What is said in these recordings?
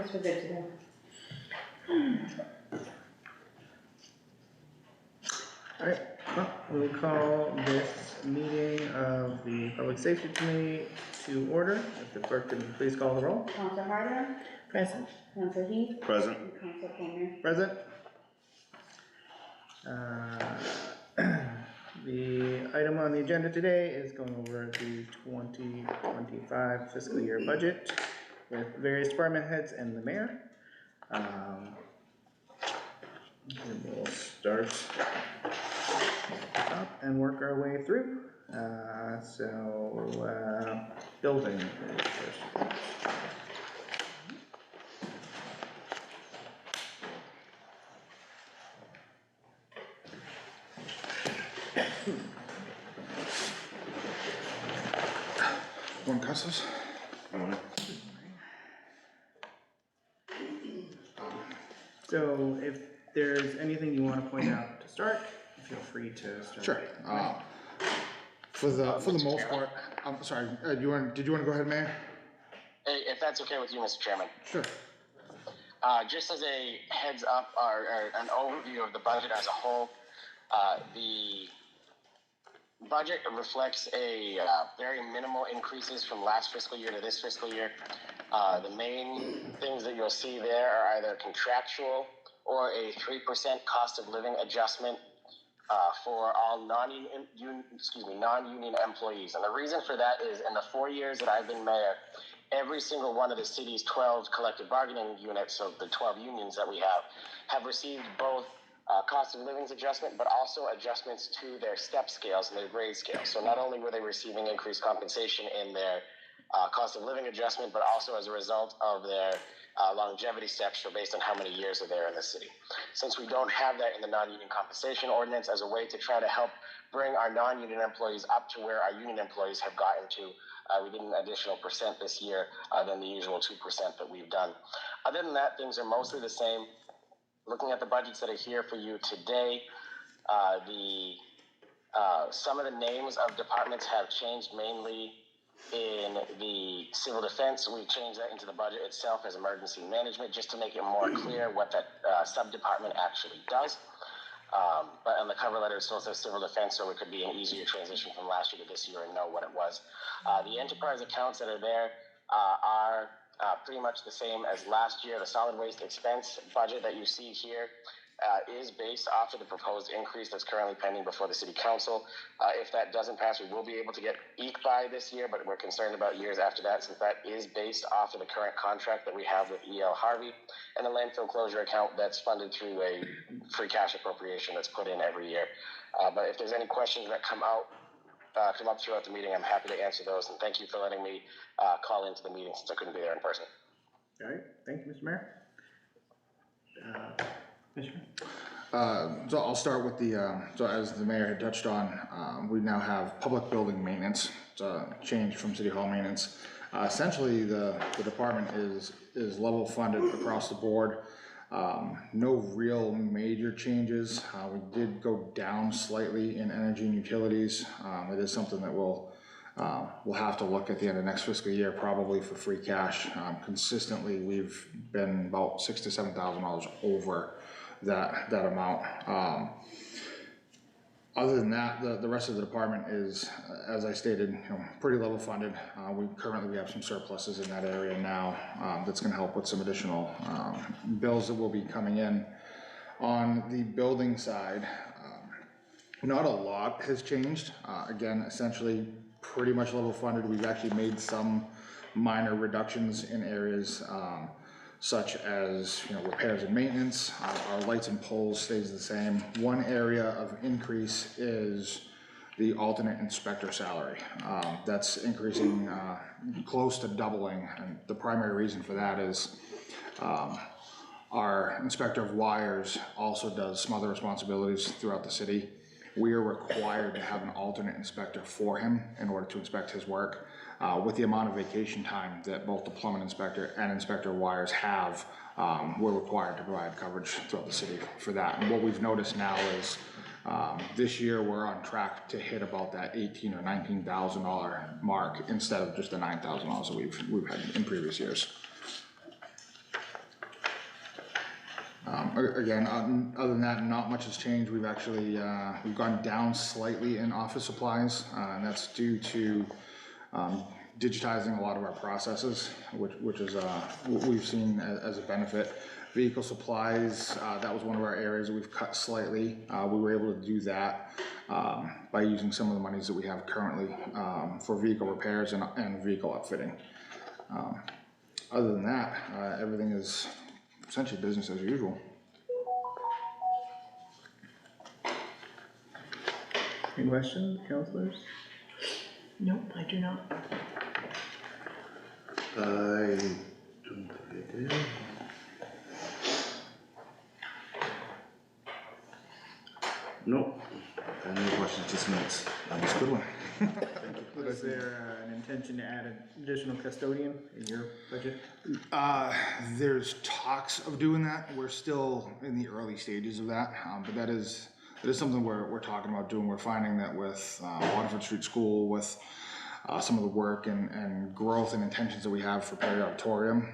Guess we're good to go. All right, well, we'll call this meeting of the Public Safety Committee to order. If the clerk could please call the roll. Counselor Gardner, Present. Counselor Heath, Present. and Counselor Palmer. Present. The item on the agenda today is going over the 2025 fiscal year budget with various department heads and the mayor. And we'll start up and work our way through. Building is first. One Custos? So if there's anything you want to point out to start, feel free to start. Sure. For the most part, I'm sorry, did you want to go ahead, Mayor? Hey, if that's okay with you, Mr. Chairman. Sure. Just as a heads up or an overview of the budget as a whole, the budget reflects a very minimal increases from last fiscal year to this fiscal year. The main things that you'll see there are either contractual or a 3% cost of living adjustment for all non-union employees. And the reason for that is in the 4 years that I've been mayor, every single one of the city's 12 collective bargaining units, so the 12 unions that we have received both cost of living adjustment, but also adjustments to their step scales and their grade scales. So not only were they receiving increased compensation in their cost of living adjustment, but also as a result of their longevity steps, so based on how many years are there in the city. Since we don't have that in the non-union compensation ordinance, as a way to try to help bring our non-union employees up to where our union employees have gotten to, we did an additional percent this year than the usual 2% that we've done. Other than that, things are mostly the same. Looking at the budgets that are here for you today, some of the names of departments have changed, mainly in the civil defense. We've changed that into the budget itself as emergency management, just to make it more clear what that sub-department actually does. But on the cover letter, it still says civil defense, so it could be an easier transition from last year to this year and know what it was. The enterprise accounts that are there are pretty much the same as last year. The solid waste expense budget that you see here is based off of the proposed increase that's currently pending before the city council. If that doesn't pass, we will be able to get EEC this year, but we're concerned about years after that, since that is based off of the current contract that we have with E.L. Harvey, and the landfill closure account that's funded through a free cash appropriation that's put in every year. But if there's any questions that come up throughout the meeting, I'm happy to answer those, and thank you for letting me call into the meeting since I couldn't be there in person. All right, thank you, Mr. Mayor. Commissioner? So I'll start with so as the mayor had touched on, we now have public building maintenance. It's a change from city hall maintenance. Essentially, the department is level funded across the board. No real major changes. We did go down slightly in energy and utilities. It is something that we'll have to look at the end of next fiscal year, probably for free cash. Consistently, we've been about $6,000 to $7,000 over that amount. Other than that, the rest of the department is, as I stated, pretty level funded. We currently have some surpluses in that area now that's going to help with some additional bills that will be coming in. On the building side, not a lot has changed. Again, essentially pretty much level funded. We've actually made some minor reductions in areas such as repairs and maintenance. Our lights and poles stays the same. One area of increase is the alternate inspector salary. That's increasing close to doubling, and the primary reason for that is our inspector of wires also does some other responsibilities throughout the city. We are required to have an alternate inspector for him in order to inspect his work. With the amount of vacation time that both the plumbing inspector and inspector of wires have, we're required to provide coverage throughout the city for that. And what we've noticed now is this year we're on track to hit about that $18,000 or $19,000 mark instead of just the $9,000 that we've had in previous years. Again, other than that, not much has changed. We've actually, we've gone down slightly in office supplies, and that's due to digitizing a lot of our processes, which is what we've seen as a benefit. Vehicle supplies, that was one of our areas that we've cut slightly. We were able to do that by using some of the monies that we have currently for vehicle repairs and vehicle upfitting. Other than that, everything is essentially business as usual. Any questions, councilors? Nope, I do not. I don't think I did. Nope. Any questions, just notes. That was a good one. Is there an intention to add an additional custodian in your budget? There's talks of doing that. We're still in the early stages of that, but that is something we're talking about doing. We're finding that with Waterford Street School, with some of the work and growth and intentions that we have for Perry Auditorium,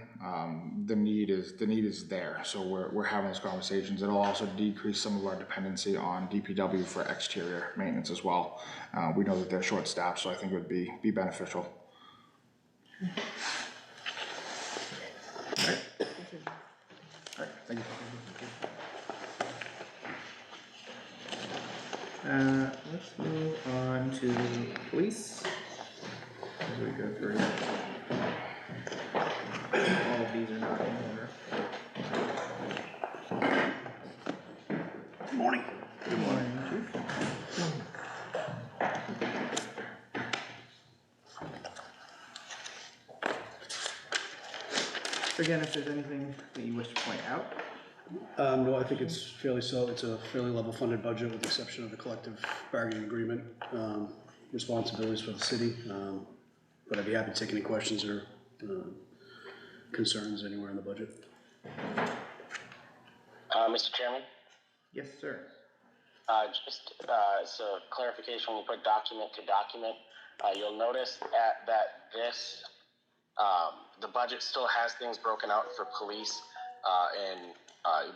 the need is there. So we're having those conversations. It'll also decrease some of our dependency on DPW for exterior maintenance as well. We know that they're short-staffed, so I think it would be beneficial. All right, thank you. Let's move on to police. As we go through. All of these are not in order. Good morning. Good morning, Chief. Again, if there's anything that you wish to point out. No, I think it's it's a fairly level funded budget with the exception of the collective bargaining agreement, responsibilities for the city. But I'd be happy to take any questions or concerns anywhere in the budget. Mr. Chairman? Yes, sir. Just so clarification, when you put document to document, you'll notice that this, the budget still has things broken out for police and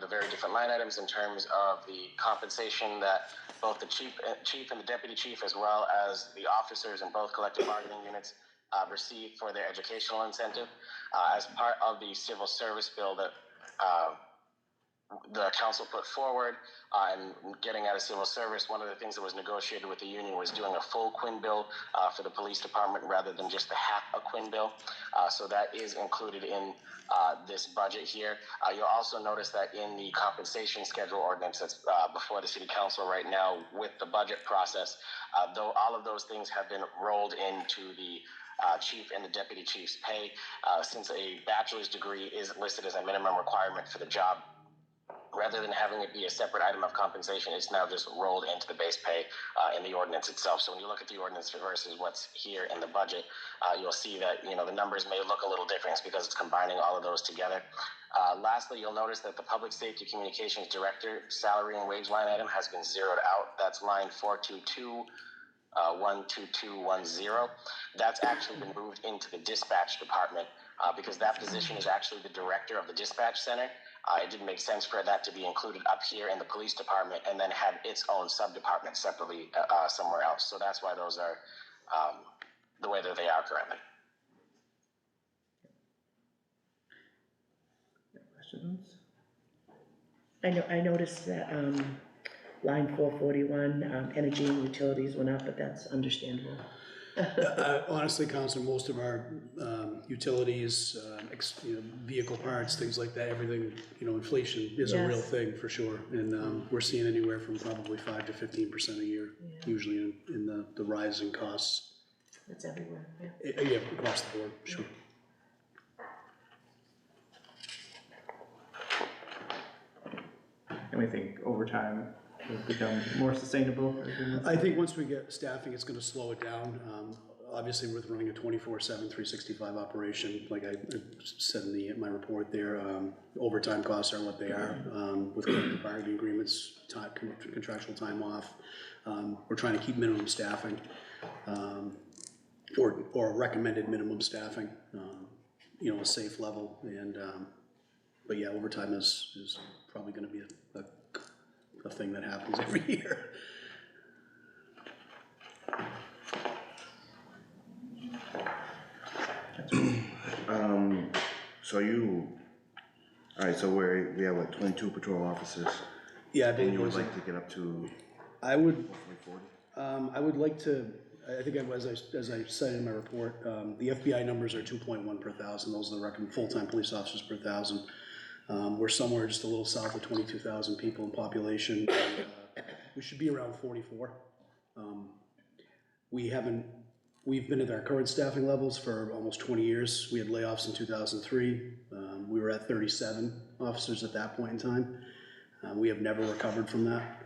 the very different line items in terms of the compensation that both the chief and the deputy chief, as well as the officers in both collective bargaining units, receive for their educational incentive. As part of the civil service bill that the council put forward and getting out of civil service, one of the things that was negotiated with the union was doing a full Quinn bill for the police department rather than just a half a Quinn bill. So that is included in this budget here. You'll also notice that in the compensation schedule ordinance that's before the city council right now with the budget process, though all of those things have been rolled into the chief and the deputy chief's pay, since a bachelor's degree is listed as a minimum requirement for the job. Rather than having it be a separate item of compensation, it's now just rolled into the base pay in the ordinance itself. So when you look at the ordinance versus what's here in the budget, you'll see that, you know, the numbers may look a little different. It's because it's combining all of those together. Lastly, you'll notice that the Public Safety Communications Director salary and wage line item has been zeroed out. That's line 422. 12210. That's actually been moved into the dispatch department because that position is actually the director of the dispatch center. It didn't make sense for that to be included up here in the police department and then have its own sub-department separately somewhere else. So that's why those are the way that they are currently. Questions? I noticed that line 441, energy and utilities went up, but that's understandable. Honestly, Councilor, most of our utilities, vehicle parts, things like that, everything, inflation is a real Yes. thing for sure. And we're seeing anywhere from probably 5 to 15% a year, usually in the rising costs. That's everywhere, Yeah, across the board, sure. And we think over time will become more sustainable. I think once we get staffing, it's gonna slow it down. Obviously, with running a 24/7, 365 operation, like I said in my report there, overtime costs are what they are. With collective bargaining agreements, contractual time off, we're trying to keep minimum staffing, or recommended minimum staffing, a safe level. And But yeah, overtime is probably gonna be a thing that happens every year. So alright, so we have like 22 patrol officers, Yeah, I and believe you it would was, like to get up to I would, hopefully 40? I would like to, I think as I cited in my report, the FBI numbers are 2.1 per thousand, those are the full-time police officers per thousand. We're somewhere just a little south of 22,000 people in population, and, we should be around 44. We've been at our current staffing levels for almost 20 years. We had layoffs in 2003. We were at 37 officers at that point in time. We have never recovered from that.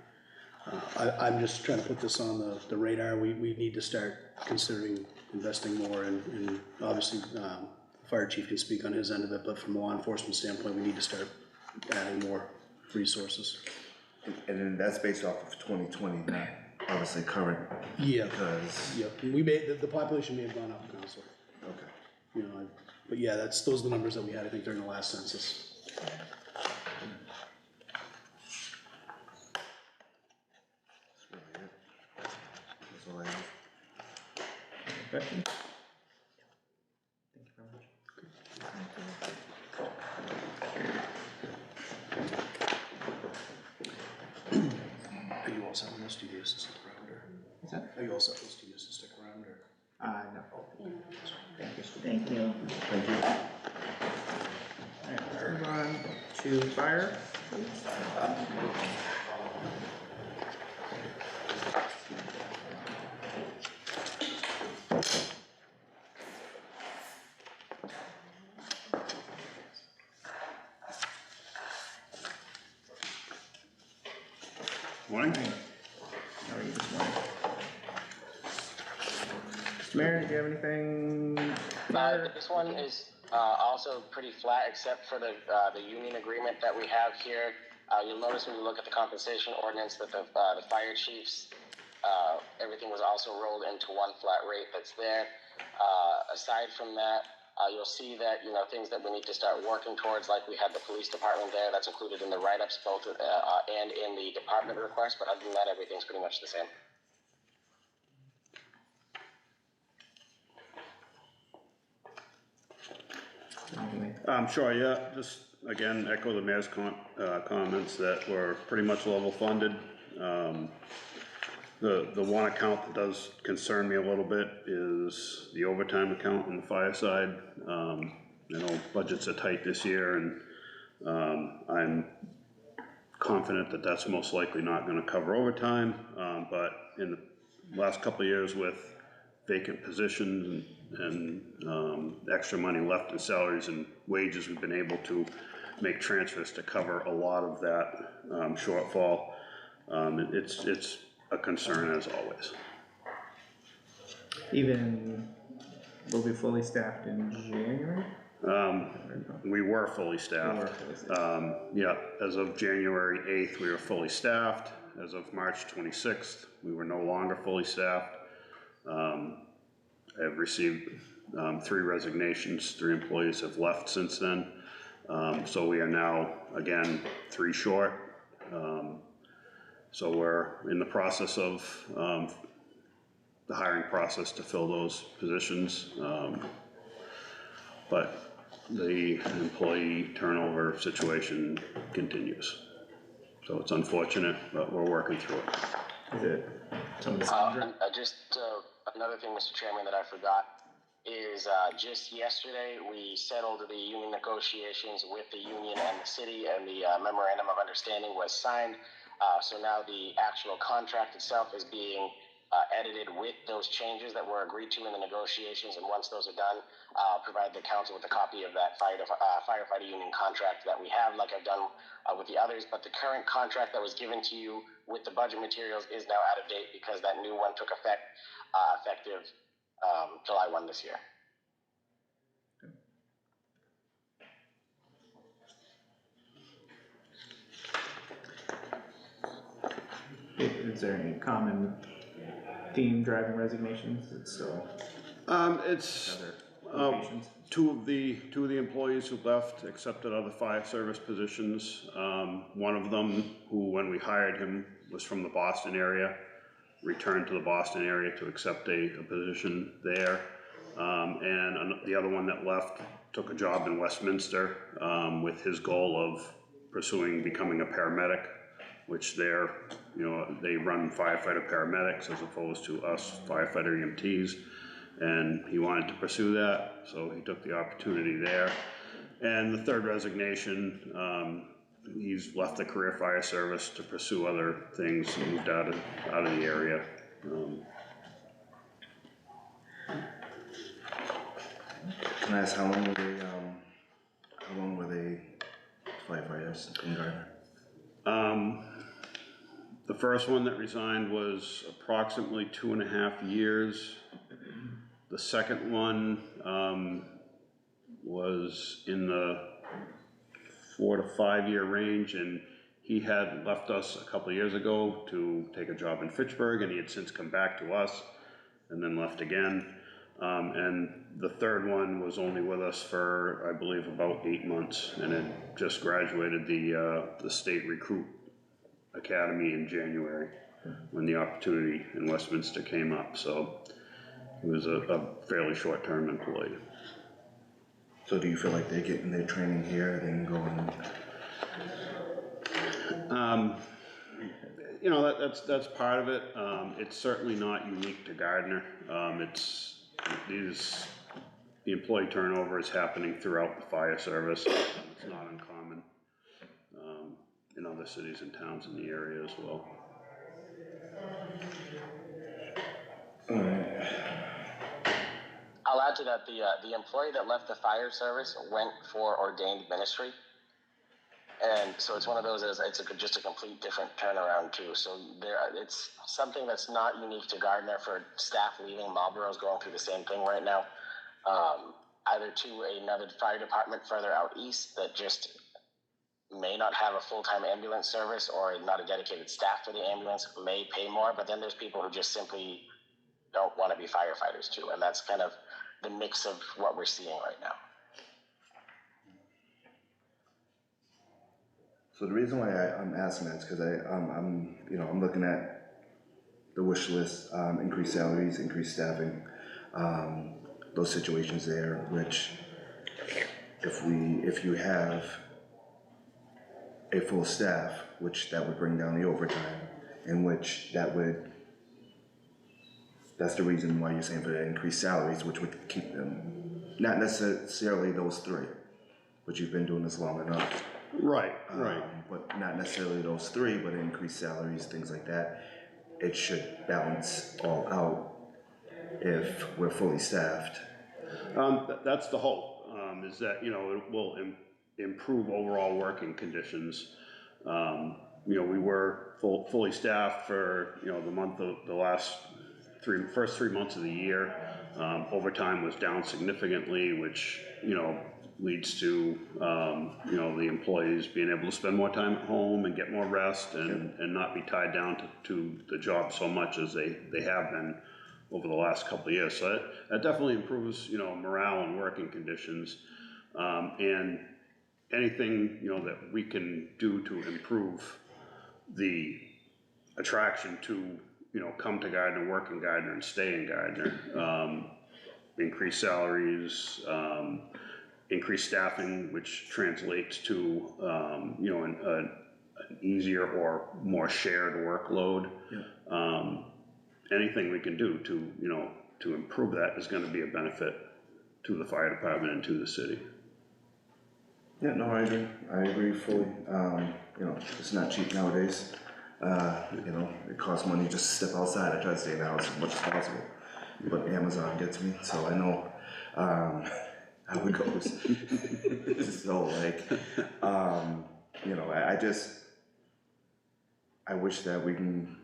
I'm just trying to put this on the radar. We need to start considering investing more, and obviously, the fire chief can speak on his end of it, but from a law enforcement standpoint, we need to start adding more resources. And then that's based off of 2020, not obviously current, Yeah, because, yeah, the population may have gone up, Counselor. okay. You know, but yeah, those are the numbers that we had, I think, during the last census. That's really it. That's all I have. Any questions? Thank you very much. Are you all set on this? Do you need us to stick around, or? What's that? Are you all set on this? Do you need us to stick around, or? No. Thank you. Thank you. Thank you. Alright, move on to fire. Morning. How are you this morning? Mr. Mayor, do you have anything? This one is also pretty flat, except for the union agreement that we have here. You'll notice when you look at the compensation ordinance that the fire chiefs, everything was also rolled into one flat rate that's there. Aside from that, you'll see that, things that we need to start working towards, like we had the police department there, that's included in the write-ups both and in the department request, but other than that, everything's pretty much the same. Sure, yeah, just again, echo the mayor's comments that we're pretty much level funded. The one account that does concern me a little bit is the overtime account on the fire side. Budgets are tight this year, and I'm confident that that's most likely not gonna cover overtime, but in the last couple of years with vacant positions and extra money left in salaries and wages, we've been able to make transfers to cover a lot of that shortfall. It's a concern as always. Even, we'll be fully staffed in January? We were fully staffed. Yeah, as of January 8th, we were fully staffed. As of March 26th, we were no longer fully staffed. I've received 3 resignations, 3 employees have left since then. So we are now, again, 3 short. So we're in the process of the hiring process to fill those positions. But the employee turnover situation continues. So it's unfortunate, but we're working through it. Is it some of the Another thing, Mr. Chairman, that I forgot is just yesterday we settled the union negotiations with the union and the city, and the memorandum of understanding was signed. So now the actual contract itself is being edited with those changes that were agreed to in the negotiations, and once those are done, I'll provide the council with a copy of that firefighter union contract that we have, like I've done with the others. But the current contract that was given to you with the budget materials is now out of date because that new one took effective July 1 this year. Is there any common theme driving resignations? It's still. It's locations? Two of the employees who left accepted other fire service positions. One of them, who when we hired him was from the Boston area, returned to the Boston area to accept a position there. And the other one that left took a job in Westminster, with his goal of becoming a paramedic, which they run firefighter paramedics as opposed to us firefighter EMTs. And he wanted to pursue that, so he took the opportunity there. And the third resignation, he's left the career fire service to pursue other things, moved out of the area. Can I ask how long were they firefighters in Gardner? The first one that resigned was approximately 2.5 years. The second one, was in the 4 to 5 year range, and he had left us a couple of years ago to take a job in Fitchburg, and he had since come back to us and then left again. And the third one was only with us for, I believe, about 8 months, and had just graduated the state recruit academy in January when the opportunity in Westminster came up. So he was a fairly short-term employee. So do you feel like they're getting their training here, then going? That's part of it. It's certainly not unique to Gardner. The employee turnover is happening throughout the fire service. It's not uncommon in other cities and towns in the area as well. All right. I'll add to that, the employee that left the fire service went for ordained ministry. And so it's one of those, it's just a complete different turnaround too. So it's something that's not unique to Gardner. For staff leaving, Marlboro's going through the same thing right now. Either to another fire department further out east that just may not have a full-time ambulance service, or not a dedicated staff for the ambulance, may pay more, but then there's people who just simply don't want to be firefighters too. And that's kind of the mix of what we're seeing right now. So the reason why I'm asking that is because I'm looking at the wish list, increased salaries, increased staffing, those situations there, which if you have a full staff, which that would bring down the overtime, in which that's the reason why you're saying for the increased salaries, which would keep them, not necessarily those three, but you've been doing this long enough. Right. But not necessarily those three, but increased salaries, things like that. It should balance all out if we're fully staffed. That's the hope, is that, it will improve overall working conditions. We were fully staffed for, the first 3 months of the year. Overtime was down significantly, which, leads to, the employees being able to spend more time at home and get more rest and not be tied down to the job so much as they have been over the last couple of years. So that definitely improves, morale and working conditions. And anything, that we can do to improve the attraction to, come to Gardner, work in Gardner, and stay in Gardner. Increase salaries, increased staffing, which translates to, an easier or more shared workload. Yeah. Anything we can do to improve that is gonna be a benefit to the fire department and to the city. Yeah, no, I agree fully. It's not cheap nowadays. It costs money just to step outside. I try to stay in the house as much as possible, but Amazon gets me, so I know how it goes. So I wish that we can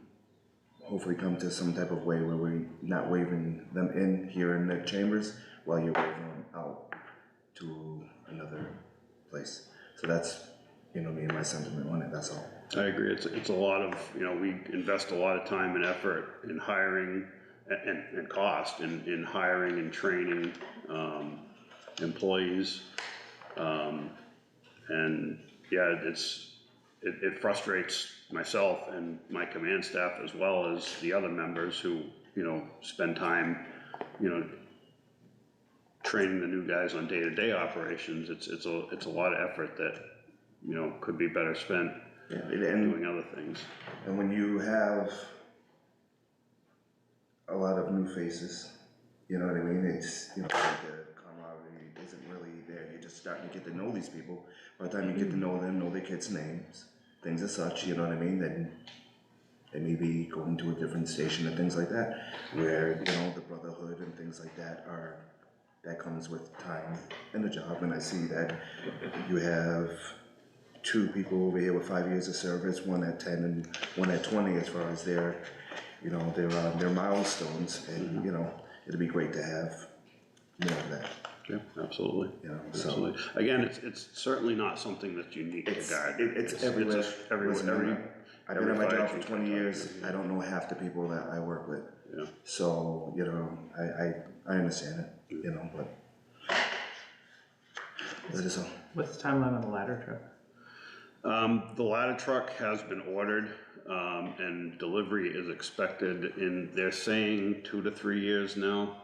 hopefully come to some type of way where we're not waving them in here in the chambers while you're waving them out to another place. So that's, me and my sentiment on it, that's all. I agree, it's a lot of, we invest a lot of time and effort in hiring and cost in hiring and training, employees. And yeah, it frustrates myself and my command staff as well as the other members who, you know, spend time, you know, training the new guys on day-to-day operations. It's a lot of effort that, you know, could be better spent doing other things. And when you have a lot of new faces, you know what I mean? It's, you know, like the camaraderie isn't really there. You're just starting to get to know these people. By the time you get to know them, know their kids' names, things as such, you know what I mean? Then they may be going to a different station and things like that, where, you know, the brotherhood and things like that that comes with time in the job. And I see that you have 2 people over here with 5 years of service, one at 10 and one at 20 as far as their, you know, their milestones. And, you know, it'd be great to have more of that. Yeah, absolutely. You know, so Absolutely. Again, it's certainly not something that's unique to Gardner. it's everywhere. Listen, I've been at my job for 20 years. I don't know half the people that I work with. Yeah. So, you know, I understand it, you know, but that is all. What's the timeline on the ladder truck? The ladder truck has been ordered, and delivery is expected they're saying 2 to 3 years now.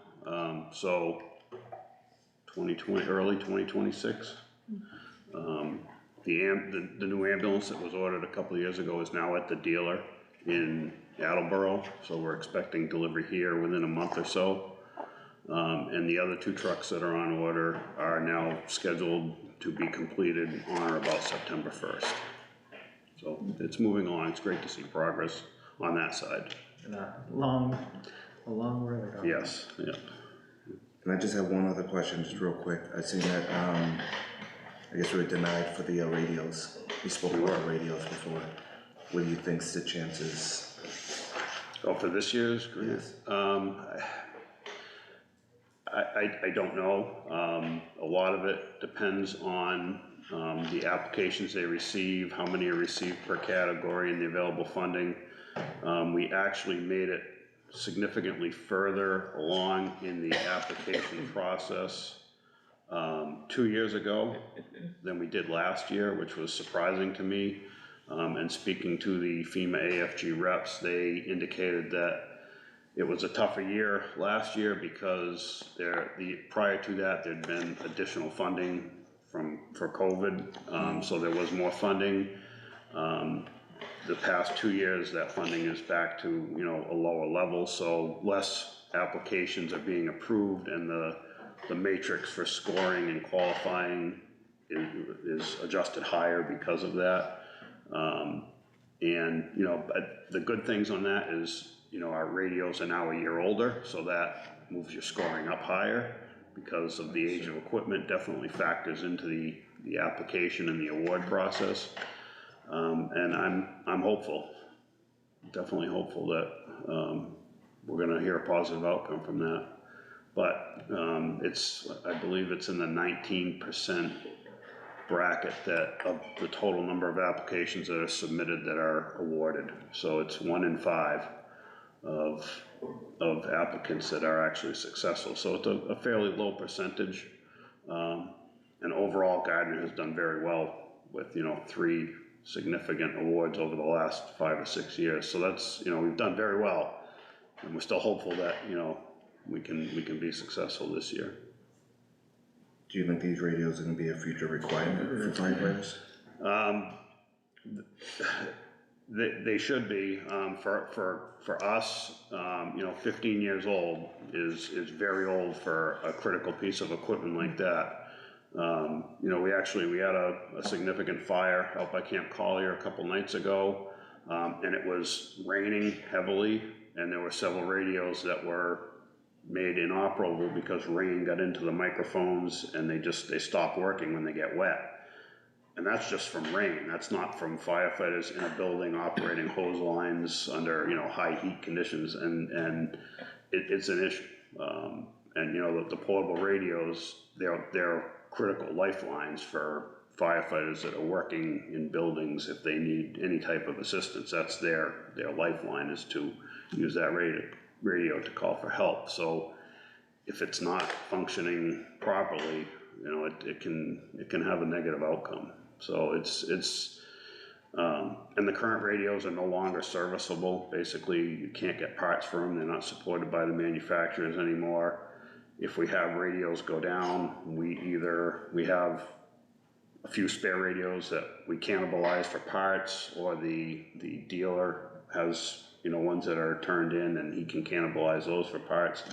So 2020, early 2026. The new ambulance that was ordered a couple of years ago is now at the dealer in Attleboro, so we're expecting delivery here within a month or so. And the other 2 trucks that are on order are now scheduled to be completed on or about September 1st. So it's moving along. It's great to see progress on that side. And a long road. Yes, yeah. And I just have one other question, just real quick. I seen that, I guess we were denied for the radios. We spoke about radios before. What do you think's the chances? Oh, for this year's grant? Yes. I don't know. A lot of it depends on the applications they receive, how many are received per category, and the available funding. We actually made it significantly further along in the application process 2 years ago than we did last year, which was surprising to me. And speaking to the FEMA AFG reps, they indicated that it was a tougher year last year because prior to that, there'd been additional funding for COVID, so there was more funding. The past 2 years, that funding is back to, you know, a lower level, so less applications are being approved, and the matrix for scoring and qualifying is adjusted higher because of that. And, you know, but the good things on that is, you know, our radios are now a year older, so that moves your scoring up higher because of the age of equipment. Definitely factors into the application and the award process. And I'm hopeful, definitely hopeful that we're gonna hear a positive outcome from that. But I believe it's in the 19% bracket of the total number of applications that are submitted that are awarded. So it's 1 in 5 of applicants that are actually successful. So it's a fairly low percentage. And overall, Gardner has done very well with, you know, 3 significant awards over the last 5 or 6 years. So that's, you know, we've done very well, and we're still hopeful that, you know, we can be successful this year. Do you think these radios are gonna be a future requirement for firefighters? They should be. For us, you know, 15 years old is very old for a critical piece of equipment like that. You know, we had a significant fire out by Camp Collier a couple nights ago, and it was raining heavily, and there were several radios that were made inoperable because rain got into the microphones, and they stop working when they get wet. And that's just from rain. That's not from firefighters in a building operating hose lines under, you know, high heat conditions, and it's an issue. And you know, the portable radios, they're critical lifelines for firefighters that are working in buildings. If they need any type of assistance, that's their lifeline, is to use that radio. radio to call for help, so if it's not functioning properly, you know, it can have a negative outcome. So and the current radios are no longer serviceable. Basically, you can't get parts for them. They're not supported by the manufacturers anymore. If we have radios go down, we have a few spare radios that we cannibalize for parts, or the dealer has, you know, ones that are turned in and he can cannibalize those for parts.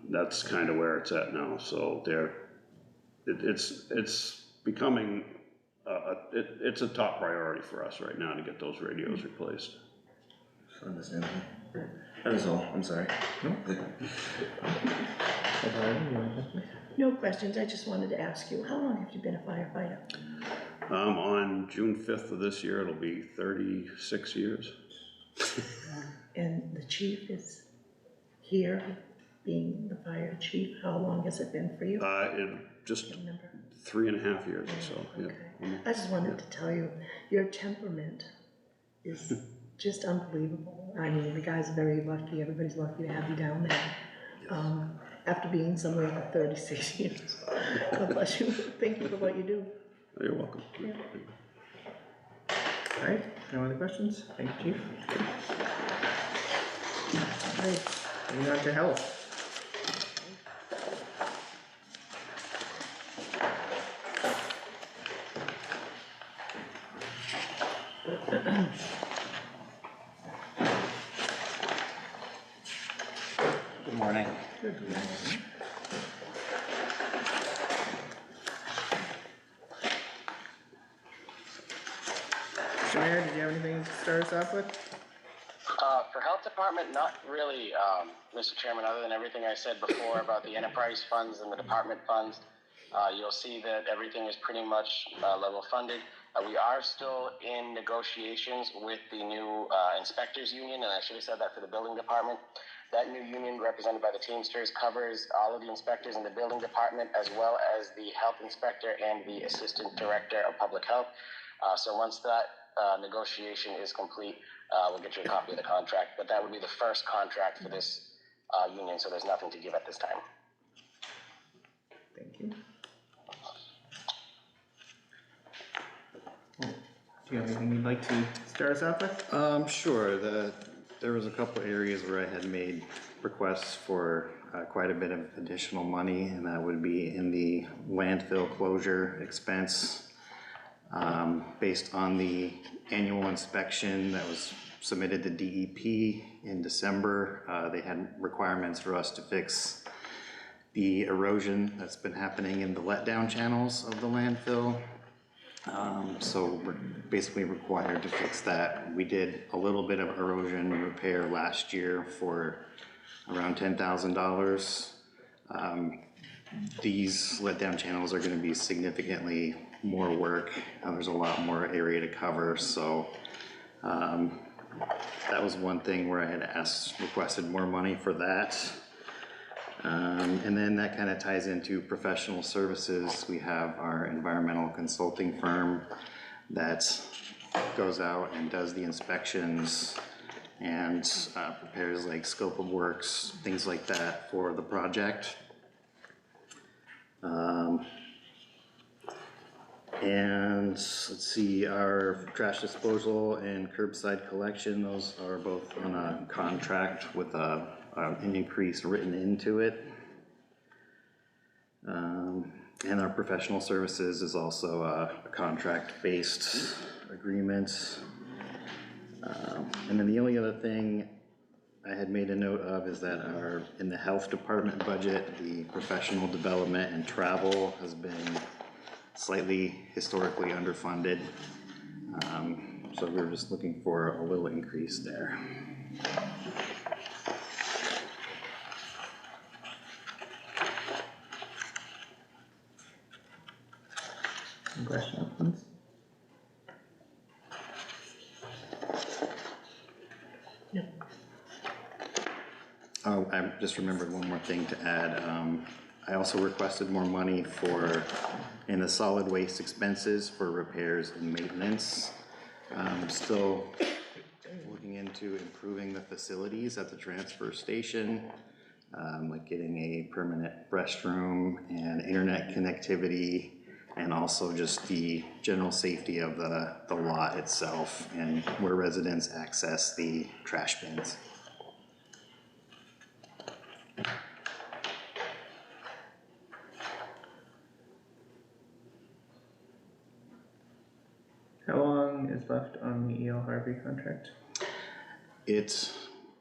That's kind of where it's at now. So it's becoming it's a top priority for us right now to get those radios replaced. It's understandable. That is all, I'm sorry. No questions, I just wanted to ask you, how long have you been a firefighter? On June 5th of this year, it'll be 36 years. And the chief is here, being the fire chief, how long has it been for you? Just Remember? 3.5 years or so, yeah. Okay. I just wanted to tell you, your temperament is just unbelievable. I mean, the guy's very lucky, everybody's lucky to have you down there. After being somewhere for 36 years. God bless you. Thank you for what you do. You're welcome. Yeah. All right, no other questions? Thank you, Chief. All right, moving on to health. Good morning. Good. Mr. Mayor, did you have anything to start us off with? For health department, not really, Mr. Chairman, other than everything I said before about the enterprise funds and the department funds. You'll see that everything is pretty much level funded. We are still in negotiations with the new inspectors union, and I should have said that for the building department. That new union, represented by the Teamsters, covers all of the inspectors in the building department, as well as the health inspector and the assistant director of public health. So once that negotiation is complete, we'll get you a copy of the contract, but that would be the first contract for this union, so there's nothing to give at this time. Thank you. Do you have anything you'd like to start us off with? Sure, there was a couple areas where I had made requests for quite a bit of additional money, and that would be in the landfill closure expense. Based on the annual inspection that was submitted to DEP in December, they had requirements for us to fix the erosion that's been happening in the letdown channels of the landfill. So we're basically required to fix that. We did a little bit of erosion repair last year for around $10,000. These letdown channels are gonna be significantly more work. There's a lot more area to cover, so that was one thing where I had requested more money for that. And then that kind of ties into professional services. We have our environmental consulting firm that goes out and does the inspections and prepares like scope of works, things like that for the project. And let's see, our trash disposal and curbside collection, those are both on a contract with an increase written into it. And our professional services is also a contract-based agreement. And then the only other thing I had made a note of is that in the health department budget, the professional development and travel has been slightly historically underfunded. So we're just looking for a little increase there. Any questions, please? No. Oh, I just remembered one more thing to add. I also requested more money in the solid waste expenses for repairs and maintenance. I'm still looking into into improving the facilities at the transfer station, like getting a permanent restroom and internet connectivity, and also just the general safety of the lot itself and where residents access the trash bins. How long is left on the E.L. Harvey contract? It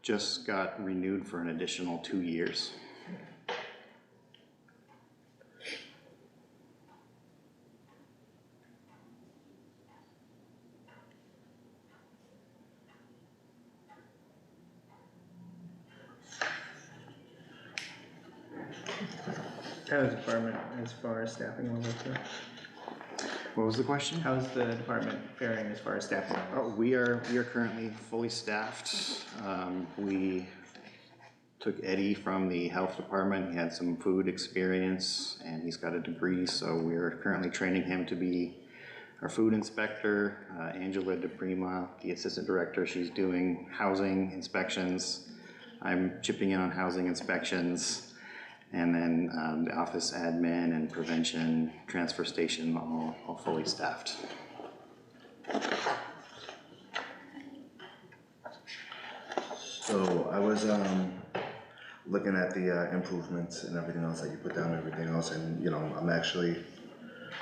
just got renewed for an additional 2 years. How is the department as far as staffing levels go? What was the question? How is the department faring as far as staffing levels? Oh, we are currently fully staffed. We took Eddie from the health department. He had some food experience and he's got a degree, so we're currently training him to be our food inspector. Angela DePrima, the assistant director, she's doing housing inspections. I'm chipping in on housing inspections. And then the office admin and prevention, transfer station, all fully staffed. So I was looking at the improvements and everything else that you put down, everything else, and you know,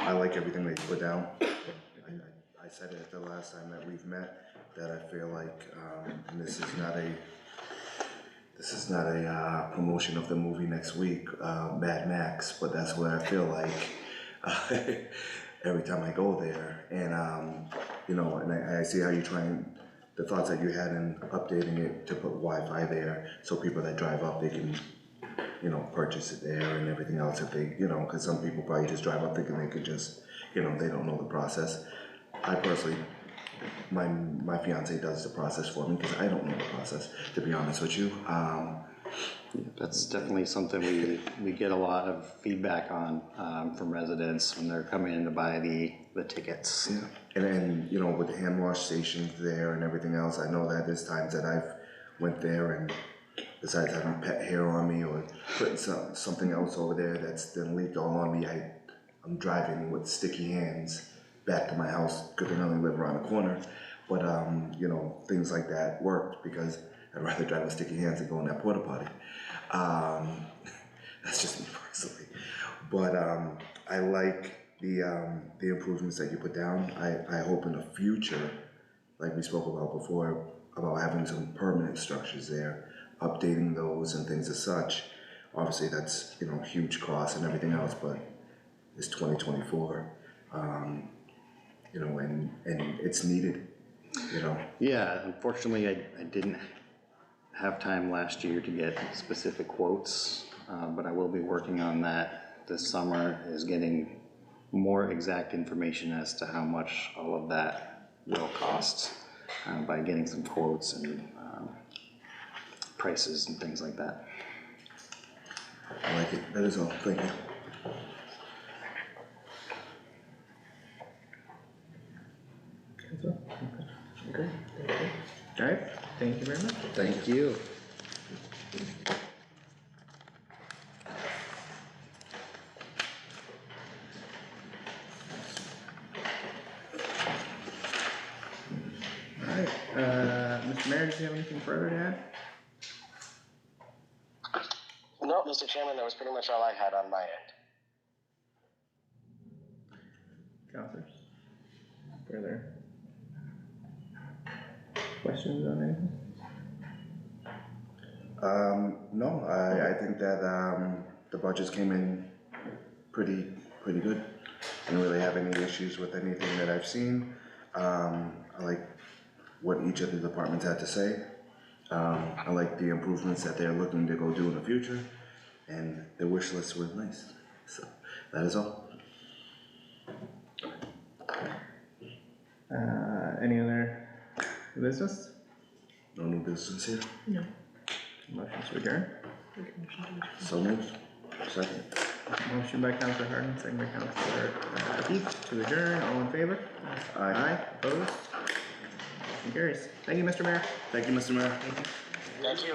I like everything that you put down. I said it the last time that we've met, that I feel like, and this is not a promotion of the movie next week, Mad Max, but that's what I feel like every time I go there. And, you know, and I see how you're trying, the thoughts that you had in updating it to put Wi-Fi there, so people that drive up, they can, you know, purchase it there and everything else if they, you know, because some people probably just drive up thinking they could just, you know, they don't know the process. I personally, my fiance does the process for me because I don't know the process, to be honest with you. Yeah, that's definitely something we get a lot of feedback on from residents when they're coming in to buy the tickets. Yeah, and then, you know, with the hand wash stations there and everything else, I know that there's times that I've went there and besides having pet hair on me or putting something else over there that's then leaked all on me, I'm driving with sticky hands back to my house. Good thing I only live around the corner. But, you know, things like that worked because I'd rather drive with sticky hands than go in that porta potty. That's just me personally. But I like the improvements that you put down. I hope in the future, like we spoke about before, about having some permanent structures there, updating those and things as such. Obviously that's, you know, huge costs and everything else, but it's 2024. You know, and it's needed, you know. Yeah, unfortunately, I didn't have time last year to get specific quotes, but I will be working on that this summer, is getting more exact information as to how much all of that will cost by getting some quotes and prices and things like that. I like it. That is all. Thank you. Okay, thank you. All right, thank you very much. Thank you. All right, Mr. Mayor, do you have anything further to add? No, Mr. Chairman, that was pretty much all I had on my end. Counselors? Further questions on anything? No, I think that the budgets came in pretty good. I don't really have any issues with anything that I've seen. I like what each of the departments had to say. I like the improvements that they're looking to go do in the future, and their wish lists were nice. So that is all. Any other business? No new business here. No. Motion to adjourn? So moved. Second. Motion by Counselor Hardin, second by Counselor Heath to adjourn. All in favor? Aye. Opposed? Motion carries. Thank you, Mr. Mayor. Thank you, Mr. Mayor. Thank you.